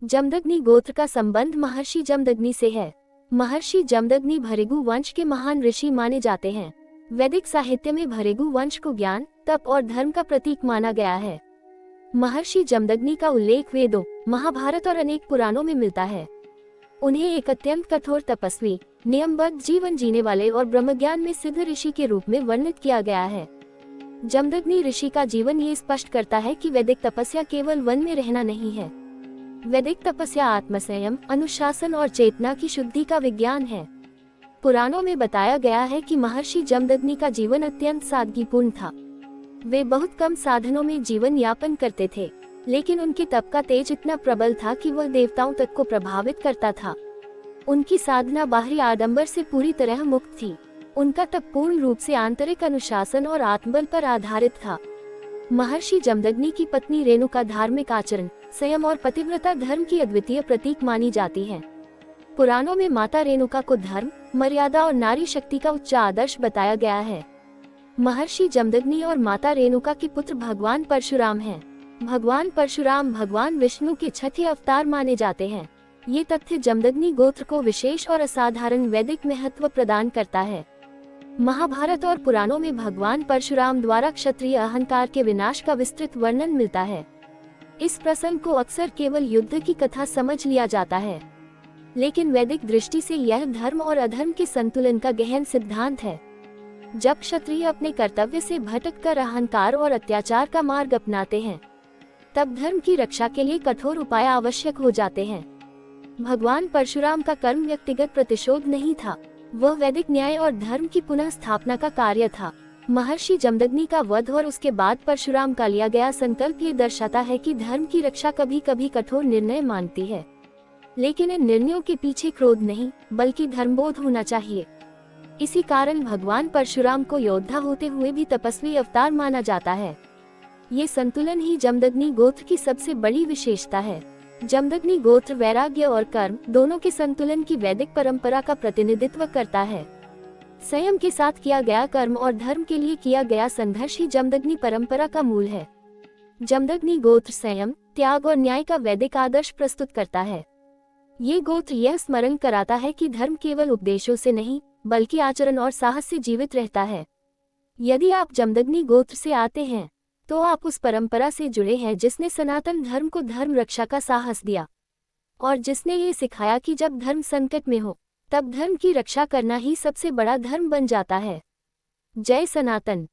जमदग्नि गोत्र का संबंध महर्षि जमदग्नि से है। महर्षि जमदग्नि भृगु वंश के महान ऋषि माने जाते हैं। वैदिक साहित्य में भृगु वंश को ज्ञान, तप और धर्म का प्रतीक माना गया है। महर्षि जमदग्नि का उल्लेख वेदों, महाभारत और अनेक पुराणों में मिलता है। उन्हें एक अत्यंत कठोर तपस्वी, नियमबद्ध जीवन जीने वाले और ब्रह्मज्ञान में सिद्ध ऋषि के रूप में वर्णित किया गया है। जमदग्नि ऋषि का जीवन ये स्पष्ट करता है कि वैदिक तपस्या केवल वन में रहना नहीं है। वैदिक तपस्या आत्मसंयम, अनुशासन और चेतना की शुद्धि का विज्ञान है। पुराणों में बताया गया है कि महर्षि जमदग्नि का जीवन अत्यंत सादगीपूर्ण था। वे बहुत कम साधनों में जीवन यापन करते थे, लेकिन उनके तप का तेज इतना प्रबल था कि वह देवताओं तक को प्रभावित करता था। उनकी साधना बाहरी आडंबर से पूरी तरह मुक्त थी। उनका तप पूर्ण रूप से आंतरिक अनुशासन और आत्मबल पर आधारित था। महर्षि जमदग्नि की पत्नी रेणुका धार्मिक आचरण, संयम और पतिव्रता धर्म की अद्वितीय प्रतीक मानी जाती है। पुराणों में माता रेणुका को धर्म, मर्यादा और नारी शक्ति का उच्च आदर्श बताया गया है। महर्षि जमदग्नि और माता रेणुका के पुत्र भगवान परशुराम हैं। भगवान परशुराम भगवान विष्णु के छठे अवतार माने जाते हैं। ये तथ्य जमदग्नि गोत्र को विशेष और असाधारण वैदिक महत्व प्रदान करता है। महाभारत और पुराणों में भगवान परशुराम द्वारा क्षत्रिय अहंकार के विनाश का विस्तृत वर्णन मिलता है। इस प्रसंग को अक्सर केवल युद्ध की कथा समझ लिया जाता है, लेकिन वैदिक दृष्टि से यह धर्म और अधर्म के संतुलन का गहन सिद्धांत है। जब क्षत्रिय अपने कर्तव्य से भटककर अहंकार और अत्याचार का मार्ग अपनाते हैं, तब धर्म की रक्षा के लिए कठोर उपाय आवश्यक हो जाते हैं। भगवान परशुराम का कर्म व्यक्तिगत प्रतिशोध नहीं था, वह वैदिक न्याय और धर्म की पुनः स्थापना का कार्य था। महर्षि जमदग्नि का वध और उसके बाद परशुराम का लिया गया संकल्प ये दर्शाता है कि धर्म की रक्षा कभी कभी कठोर निर्णय मांगती है, लेकिन इन निर्णयों के पीछे क्रोध नहीं बल्कि धर्मबोध होना चाहिए। इसी कारण भगवान परशुराम को योद्धा होते हुए भी तपस्वी अवतार माना जाता है। ये संतुलन ही जमदग्नि गोत्र की सबसे बड़ी विशेषता है। जमदग्नि गोत्र वैराग्य और कर्म दोनों के संतुलन की वैदिक परंपरा का प्रतिनिधित्व करता है। संयम के साथ किया गया कर्म और धर्म के लिए किया गया संघर्ष ही जमदग्नि परंपरा का मूल है। जमदग्नि गोत्र संयम, त्याग और न्याय का वैदिक आदर्श प्रस्तुत करता है। ये गोत्र यह स्मरण कराता है कि धर्म केवल उपदेशों से नहीं बल्कि आचरण और साहस से जीवित रहता है। यदि आप जमदग्नि गोत्र से आते हैं तो आप उस परंपरा से जुड़े हैं जिसने सनातन धर्म को धर्म रक्षा का साहस दिया और जिसने ये सिखाया कि जब धर्म संकट में हो तब धर्म की रक्षा करना ही सबसे बड़ा धर्म बन जाता है। जय सनातन।